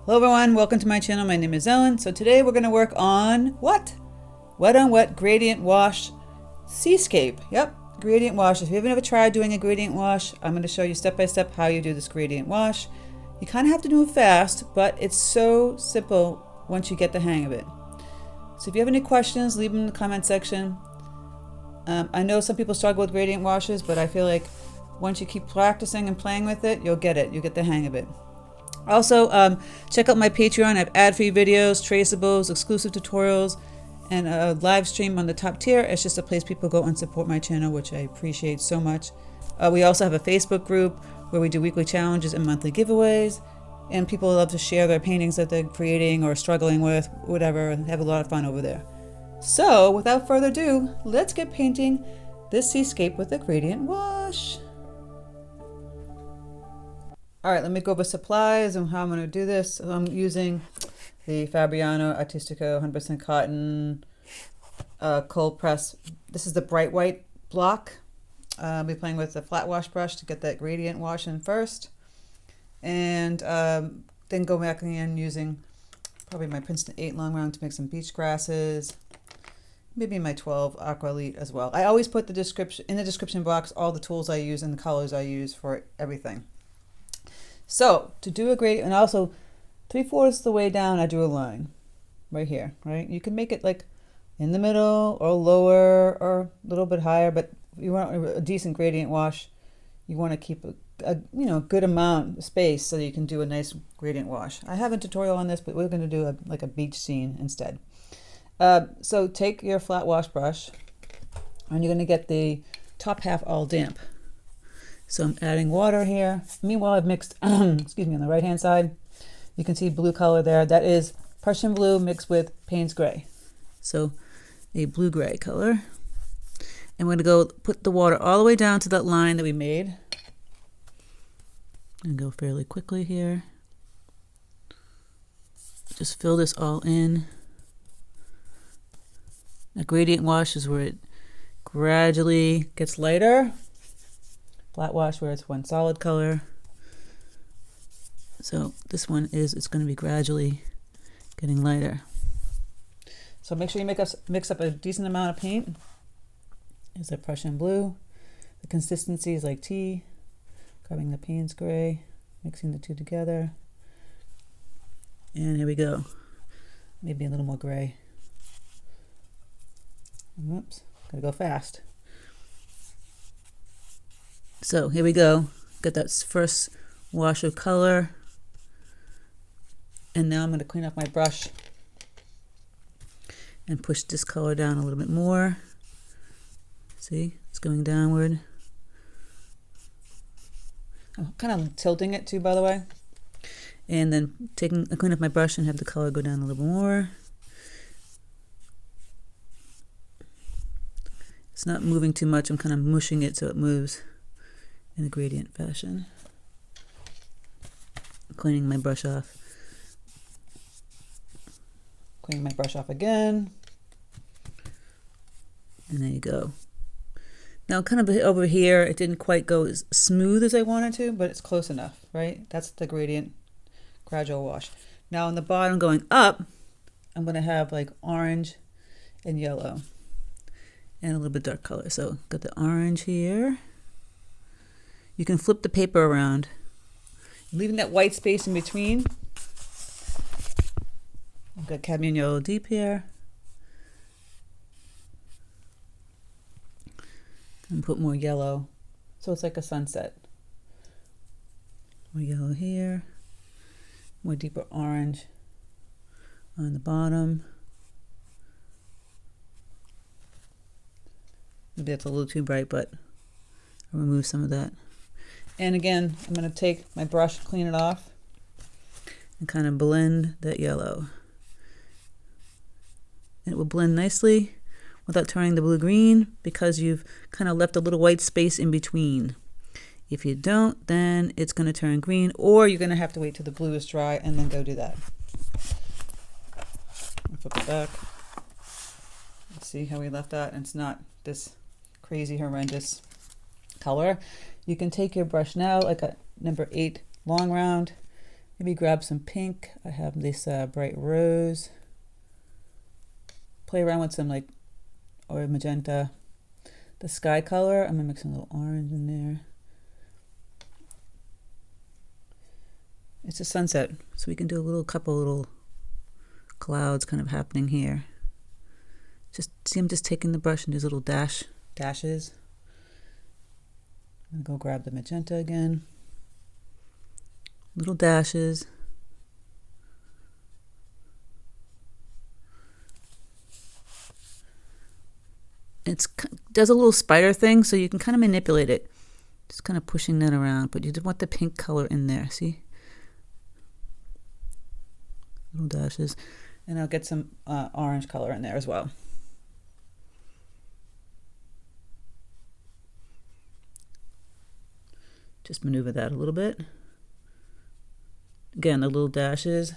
Hello everyone, welcome to my channel. My name is Ellen. So today we're going to work on what? Wet on wet gradient wash seascape. Yep, gradient wash. If you haven't ever tried doing a gradient wash, I'm going to show you step by step how you do this gradient wash. You kind of have to do it fast, but it's so simple once you get the hang of it. So if you have any questions, leave them in the comment section. I know some people struggle with gradient washes, but I feel like once you keep practicing and playing with it, you'll get it. You'll get the hang of it. Also, check out my Patreon. I have ad-free videos, traceables, exclusive tutorials, and a live stream on the top tier. It's just a place people go and support my channel, which I appreciate so much. We also have a Facebook group where we do weekly challenges and monthly giveaways, and people love to share their paintings that they're creating or struggling with, whatever, and have a lot of fun over there. So, without further ado, let's get painting this seascape with a gradient wash. All right, let me go over supplies and how I'm going to do this. So I'm using the Fabriano Artistico 100% cotton cold press. This is the bright white block. I'll be playing with the flat wash brush to get that gradient wash in first. And then go back in using probably my Princeton 8 long round to make some beach grasses. Maybe my 12 Aqualite as well. I always put in the description box all the tools I use and the colors I use for everything. So to do a gradient, and also 3/4 the way down, I do a line right here, right? You can make it like in the middle or lower or a little bit higher, but if you want a decent gradient wash, you want to keep a good amount of space so that you can do a nice gradient wash. I have a tutorial on this, but we're going to do like a beach scene instead. So take your flat wash brush, and you're going to get the top half all damp. So I'm adding water here. Meanwhile, I've mixed, excuse me, on the right-hand side, you can see blue color there. That is Prussian blue mixed with Paynes gray. So a blue-gray color. And we're going to go put the water all the way down to that line that we made. And go fairly quickly here. Just fill this all in. A gradient wash is where it gradually gets lighter. Flat wash where it's one solid color. So this one it's going to be gradually getting lighter. So make sure you mix up a decent amount of paint. Here's a Prussian blue. The consistency is like tea. Grabbing the Paynes gray, mixing the two together. And here we go. Maybe a little more gray. Whoops, gotta go fast. So here we go. Got that first wash of color. And now I'm going to clean up my brush and push this color down a little bit more. See, it's going downward. I'm kind of tilting it too, by the way. And then clean up my brush and have the color go down a little more. It's not moving too much. I'm kind of mushing it so it moves in a gradient fashion. Cleaning my brush off. Cleaning my brush off again. And there you go. Now kind of over here, it didn't quite go as smooth as I wanted to, but it's close enough, right? That's the gradient gradual wash. Now on the bottom going up, I'm going to have like orange and yellow and a little bit dark color. So got the orange here. You can flip the paper around, leaving that white space in between. I've got cadmium yellow deep here. And put more yellow, so it's like a sunset. More yellow here, more deeper orange on the bottom. Maybe that's a little too bright, but I'll remove some of that. And again, I'm going to take my brush, clean it off, and kind of blend that yellow. And it will blend nicely without turning the blue-green because you've kind of left a little white space in between. If you don't, then it's going to turn green, or you're going to have to wait till the blue is dry and then go do that. I'll flip it back. Let's see how we left that, and it's not this crazy, horrendous color. You can take your brush now, like a number 8 long round, Maybe grab some pink. I have this bright rose. Play around with some like, or magenta. The sky color, I'm gonna mix a little orange in there. It's a sunset, so we can do a couple little clouds kind of happening here. Just see, I'm just taking the brush and these little dashes. I'm gonna go grab the magenta again. Little dashes. It does a little spider thing, so you can kind of manipulate it. Just kind of pushing that around, but you want the pink color in there, see? Little dashes. And I'll get some orange color in there as well. Just maneuver that a little bit. Again, the little dashes.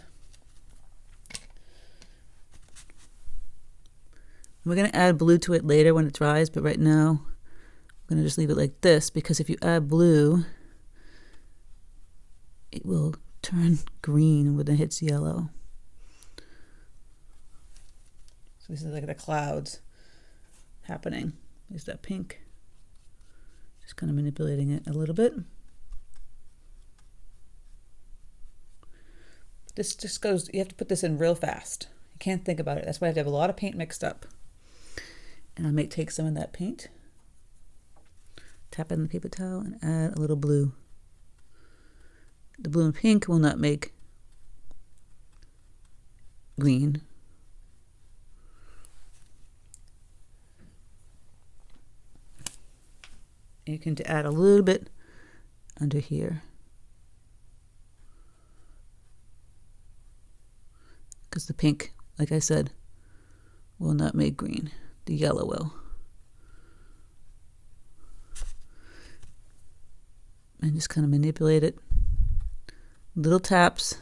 We're going to add blue to it later when it dries, but right now I'm going to just leave it like this, because if you add blue, it will turn green when it hits yellow. So this is like the clouds happening. There's that pink. Just kind of manipulating it a little bit. This just goes, you have to put this in real fast. You can't think about it. That's why I have to have a lot of paint mixed up. And I might take some of that paint, tap it in the paper towel, and add a little blue. The blue and pink will not make green. You can add a little bit under here, because the pink, like I said, will not make green. The yellow will. And just kind of manipulate it. Little taps.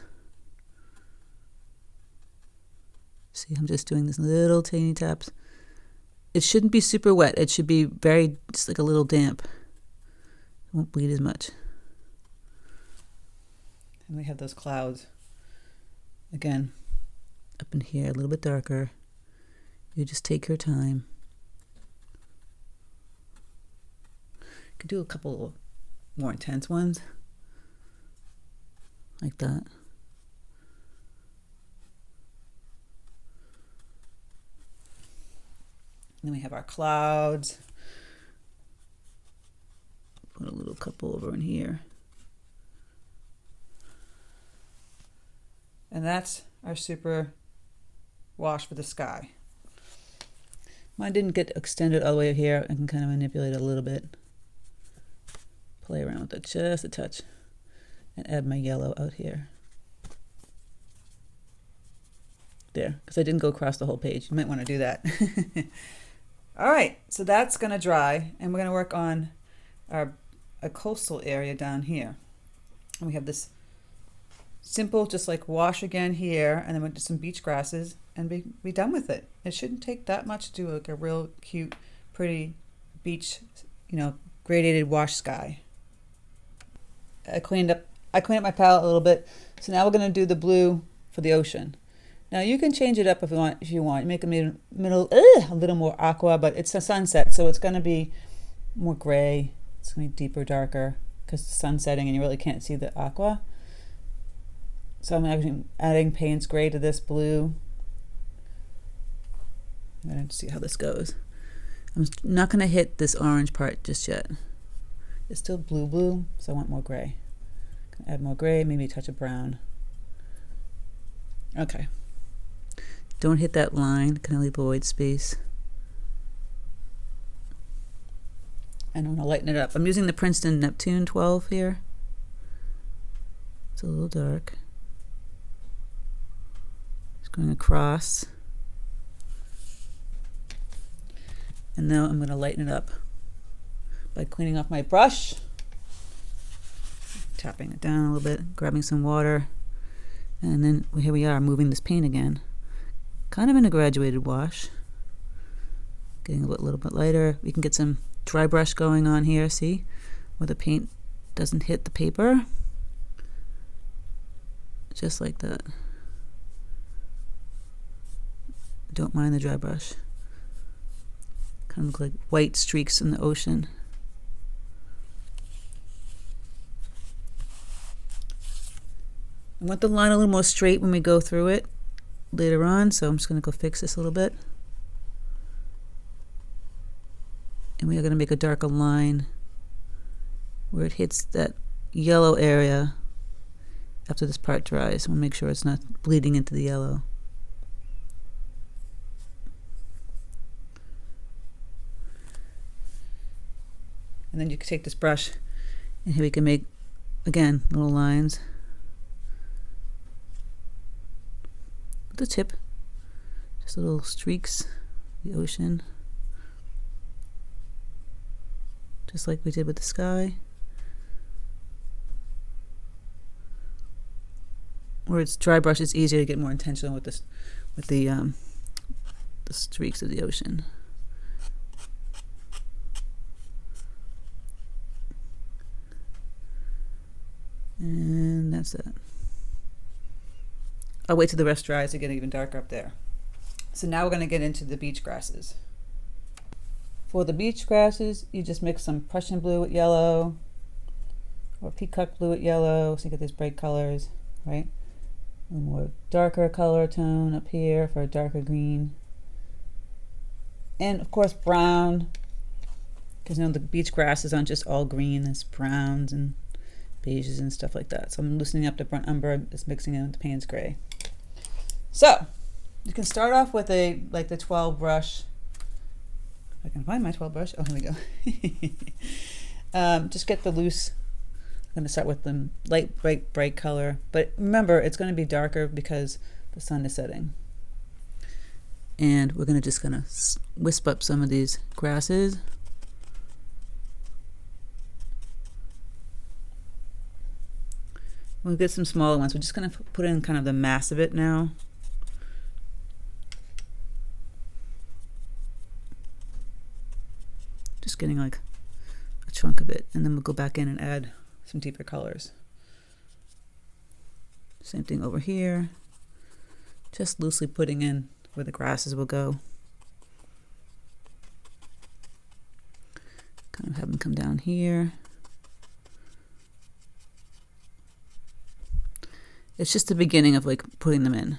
See, I'm just doing this little tiny taps. It shouldn't be super wet. It should be very, just like a little damp. It won't bleed as much. And we have those clouds. Again, up in here, a little bit darker. You just take your time. You could do a couple more intense ones. Like that. And then we have our clouds. Put a little couple over in here. And that's our super wash for the sky. Mine didn't get extended all the way here. I can kind of manipulate it a little bit. Play around with it just a touch. And add my yellow out here. There, because I didn't go across the whole page. You might want to do that. All right, so that's going to dry, and we're going to work on a coastal area down here. And we have this simple, just like wash again here, and then we'll do some beach grasses and be done with it. It shouldn't take that much to do like a real cute, pretty beach, gradated wash sky. I cleaned up my palette a little bit, so now we're going to do the blue for the ocean. Now you can change it up if you want. Make a little more aqua, but it's a sunset, so it's going to be more gray. It's going to be deeper, darker, because the sun's setting and you really can't see the aqua. So I'm actually adding Paynes gray to this blue. I'm going to see how this goes. I'm not going to hit this orange part just yet. It's still blue, so I want more gray. Add more gray, maybe a touch of brown. Okay. Don't hit that line, kind of leave a white space. And I'm going to lighten it up. I'm using the Princeton Neptune 12 here. It's a little dark. Just going across. And now I'm going to lighten it up by cleaning off my brush. Tapping it down a little bit, grabbing some water. And then here we are, moving this paint again. Kind of in a graduated wash. Getting a little bit lighter. We can get some dry brush going on here, see? Where the paint doesn't hit the paper. just like that. Don't mind the dry brush. Kind of look like white streaks in the ocean. I want the line a little more straight when we go through it later on, so I'm just going to go fix this a little bit. And we are going to make a darker line where it hits that yellow area after this part dries. We'll make sure it's not bleeding into the yellow. And then you can take this brush, and here we can make, again, little lines with the tip, just little streaks, the ocean, just like we did with the sky. Where it's dry brush, it's easier to get more intentional with this, with the streaks of the ocean. And that's it. I'll wait till the rest dries to get even darker up there. So now we're going to get into the beach grasses. For the beach grasses, you just mix some Prussian blue with yellow, or peacock blue with yellow, so you get these bright colors, right? A more darker color tone up here for a darker green. And of course brown, because you know the beach grasses aren't just all green, it's browns and beiges and stuff like that. So I'm loosening up the burnt umber, just mixing it with the Paynes gray. So you can start off with a the 12 brush. If I can find my 12 brush. Oh, here we go. Just get the loose. I'm going to start with the light, bright color. But remember, it's going to be darker because the sun is setting. And we're going to just kind of wisp up some of these grasses. We'll get some smaller ones. We're just going to put in kind of the mass of it now. Just getting like a chunk of it, and then we'll go back in and add some deeper colors. Same thing over here. Just loosely putting in where the grasses will go. Kind of have them come down here. It's just the beginning of like putting them in.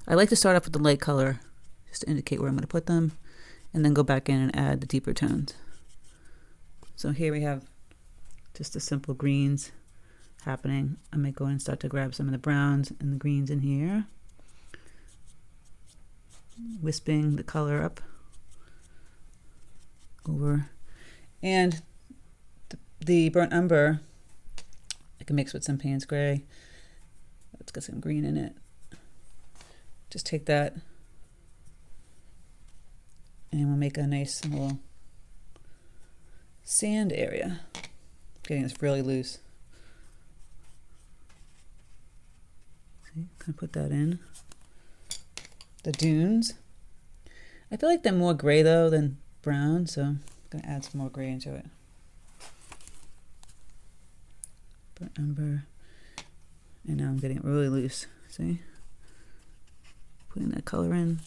I like to start off with the light color just to indicate where I'm going to put them, and then go back in and add the deeper tones. So here we have just the simple greens happening. I might go in and start to grab some of the browns and the greens in here, wisping the color up over. And the burnt umber I can mix with some Paynes gray. It's got some green in it. Just take that and we'll make a nice little sand area. Getting this really loose. See, kind of put that in. The dunes. I feel like they're more gray though than brown, so I'm gonna add some more gray into it. Burnt umber. And now I'm getting it really loose. See? Putting that color in.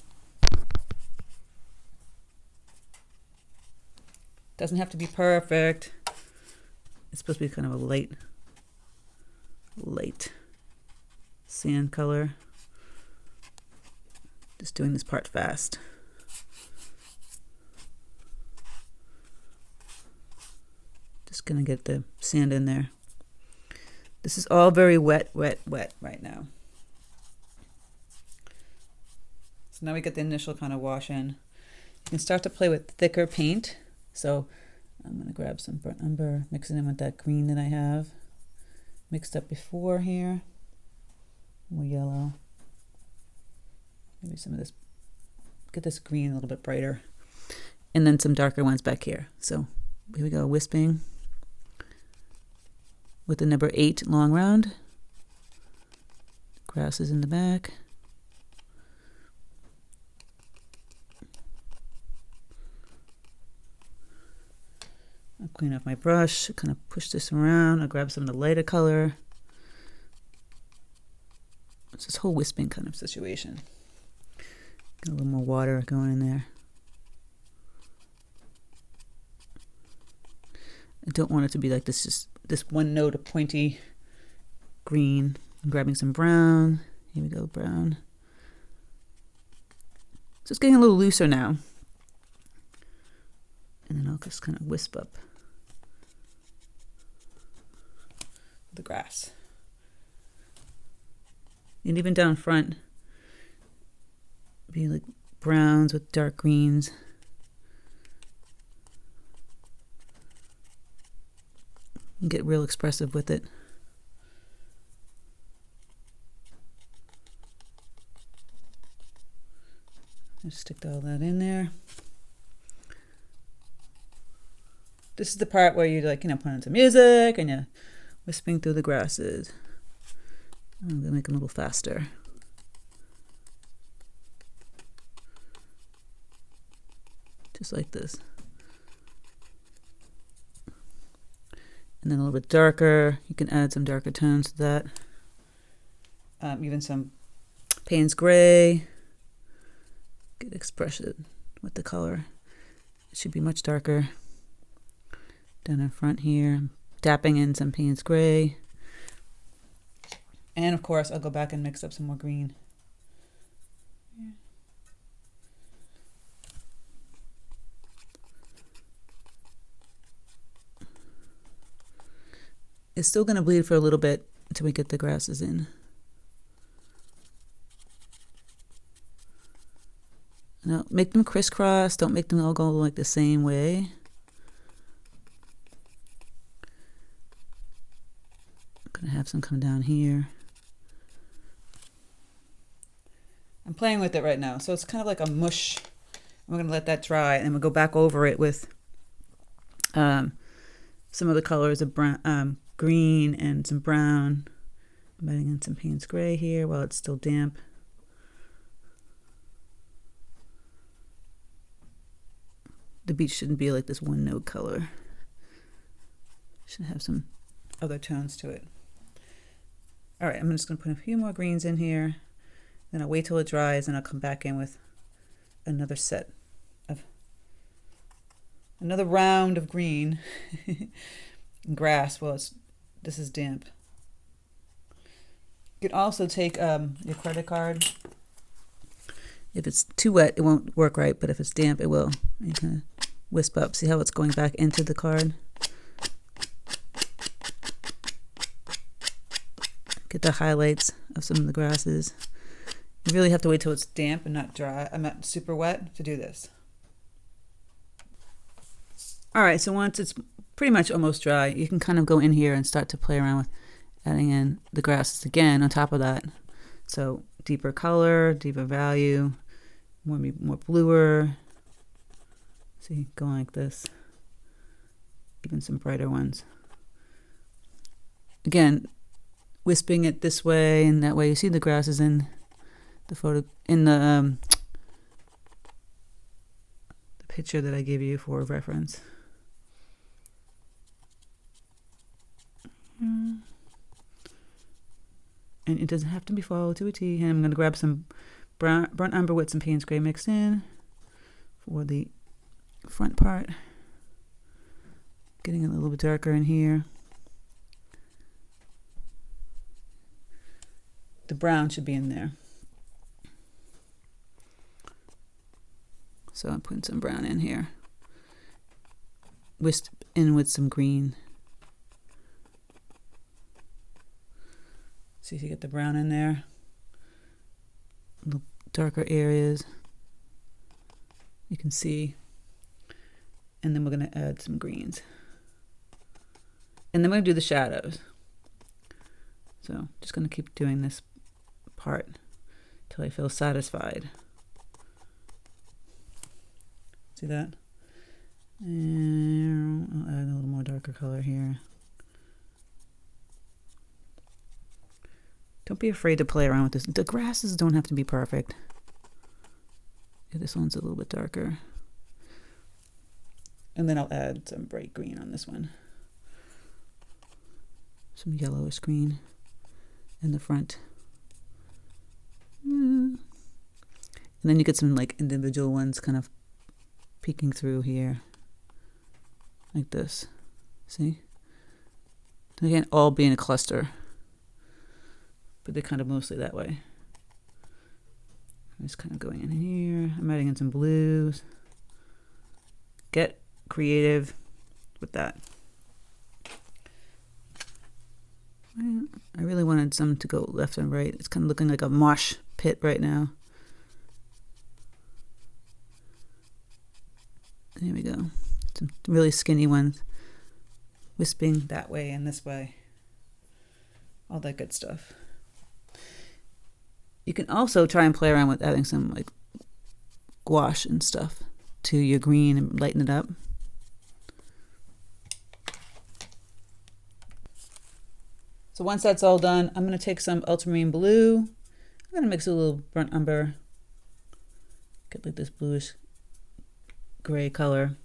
Doesn't have to be perfect. It's supposed to be kind of a light sand color. Just doing this part fast. Just gonna get the sand in there. This is all very wet right now. So now we get the initial kind of wash in. You can start to play with thicker paint. So I'm going to grab some burnt umber, mix it in with that green that I have mixed up before here. More yellow. Maybe some of this, get this green a little bit brighter. And then some darker ones back here. So here we go, wisping with the number 8 long round. Grasses in the back. I'll clean off my brush, kind of push this around. I'll grab some of the lighter color. It's this whole wisping kind of situation. Get a little more water going in there. I don't want it to be like this, just this one note of pointy green. I'm grabbing some brown. Here we go, brown. So it's getting a little looser now. And then I'll just kind of wisp up the grass. And even down front, be like browns with dark greens. And get real expressive with it. Just stick all that in there. This is the part where you like, put on some music and you're wisping through the grasses. I'm gonna make them a little faster. Just like this. And then a little bit darker. You can add some darker tones to that. Even some Payne's gray. Get expression with the color. It should be much darker. Down in front here, I'm dapping in some Payne's gray. And of course, I'll go back and mix up some more green. It's still going to bleed for a little bit until we get the grasses in. Now, make them crisscross. Don't make them all go like the same way. I'm going to have some come down here. I'm playing with it right now. So it's kind of like a mush. We're going to let that dry, and then we'll go back over it with some of the colors of brown, green and some brown. I'm adding in some Payne's gray here while it's still damp. The beach shouldn't be like this one note color. Should have some other tones to it. All right, I'm just going to put a few more greens in here. Then I'll wait till it dries and I'll come back in with another set of, another round of green. Grass, well, this is damp. You can also take your credit card. If it's too wet, it won't work right, but if it's damp, it will. You can wisp up. See how it's going back into the card? Get the highlights of some of the grasses. You really have to wait till it's damp and not dry. I'm not super wet to do this. All right, so once it's pretty much almost dry, you can kind of go in here and start to play around with adding in the grasses again on top of that. So deeper color, deeper value, more bluer. See, going like this. Even some brighter ones. Again, wisping it this way and that way. You see the grasses in the photo, in the picture that I gave you for reference. And it doesn't have to be followed to a T. And I'm going to grab some burnt umber with some Payne's gray mixed in for the front part. Getting a little bit darker in here. The brown should be in there. So I'm putting some brown in here. Wisp in with some green. See if you get the brown in there. Little darker areas. You can see. And then we're going to add some greens. And then we're going to do the shadows. So just going to keep doing this part till I feel satisfied. See that? And I'll add a little more darker color here. Don't be afraid to play around with this. The grasses don't have to be perfect. Okay, this one's a little bit darker. And then I'll add some bright green on this one. Some yellowish green in the front. And then you get some like individual ones kind of peeking through here. Like this. See? They can't all be in a cluster. But they're kind of mostly that way. I'm just kind of going in here. I'm adding in some blues. Get creative with that. I really wanted some to go left and right. It's kind of looking like a mosh pit right now. There we go. Some really skinny ones. Wisping that way and this way. All that good stuff. You can also try and play around with adding some like gouache and stuff to your green and lighten it up. So once that's all done, I'm going to take some ultramarine blue. I'm going to mix a little burnt umber. Get like this bluish gray color.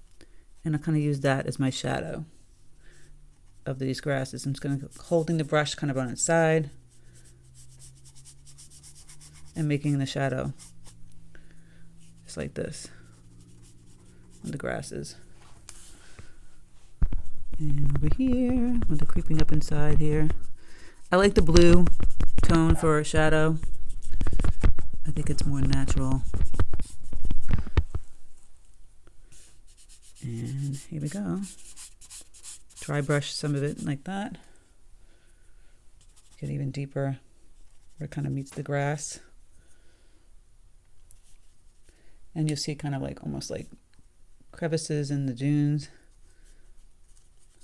And I'll kind of use that as my shadow of these grasses. I'm just going to holding the brush kind of on its side and making the shadow just like this on the grasses. And over here, with the creeping up inside here. I like the blue tone for a shadow. I think it's more natural. And here we go. Dry brush some of it like that. Get even deeper where it kind of meets the grass. And you'll see kind of like almost like crevices in the dunes.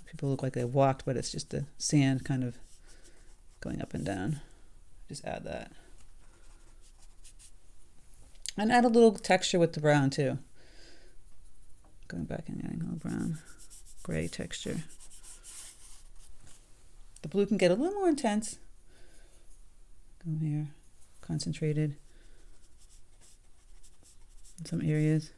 People look like they walked, but it's just the sand kind of going up and down. Just add that. And add a little texture with the brown too. Going back and adding a little brown, gray texture. The blue can get a little more intense. Go here, concentrated in some areas.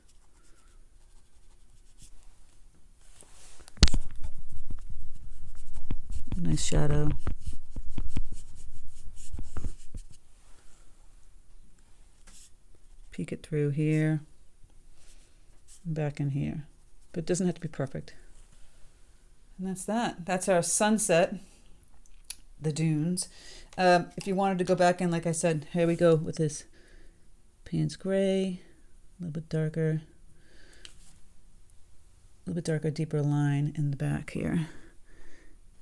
Nice shadow. Peek it through here, and back in here. But it doesn't have to be perfect. And that's that. That's our sunset, the dunes. If you wanted to go back in, like I said, here we go with this Paynes gray, a little bit darker, deeper line in the back here.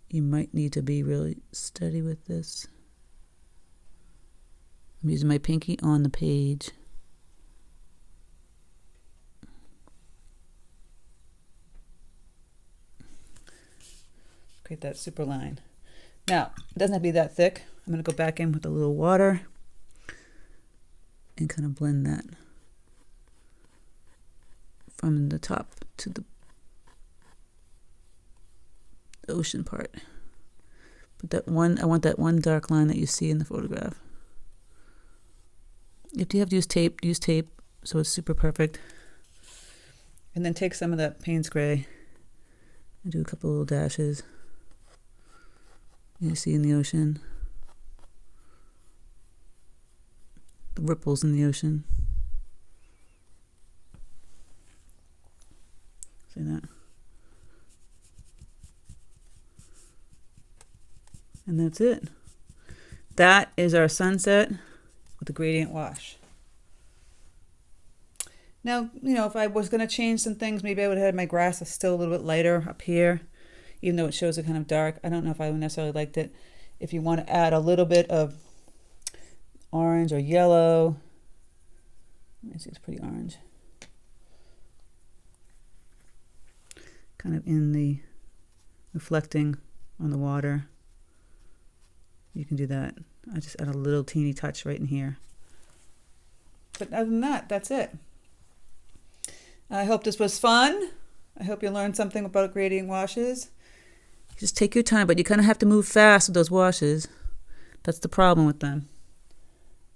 You might need to be really steady with this. I'm using my pinky on the page. Create that super line. Now, it doesn't have to be that thick. I'm going to go back in with a little water and kind of blend that from the top to the ocean part. But that one, I want that one dark line that you see in the photograph. If you have to use tape so it's super perfect. And then take some of that Paynes gray and do a couple little dashes. You see in the ocean. The ripples in the ocean. See that? And that's it. That is our sunset with the gradient wash. Now, if I was going to change some things, maybe I would have had my grass still a little bit lighter up here, even though it shows it kind of dark. I don't know if I would necessarily liked it. If you want to add a little bit of orange or yellow, let me see, it's pretty orange. Kind of in the reflecting on the water. You can do that. I just add a little teeny touch right in here. But other than that, that's it. I hope this was fun. I hope you learned something about gradient washes. Just take your time, but you kind of have to move fast with those washes. That's the problem with them.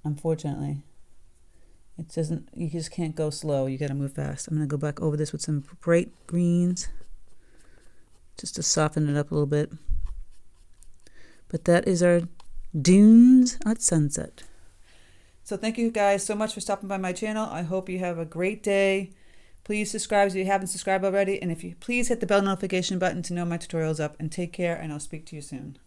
Unfortunately. You just can't go slow. You got to move fast. I'm going to go back over this with some bright greens just to soften it up a little bit. But that is our dunes at sunset. So thank you guys so much for stopping by my channel. I hope you have a great day. Please subscribe if you haven't subscribed already. And if you please hit the bell notification button to know my tutorial's up. And take care, and I'll speak to you soon.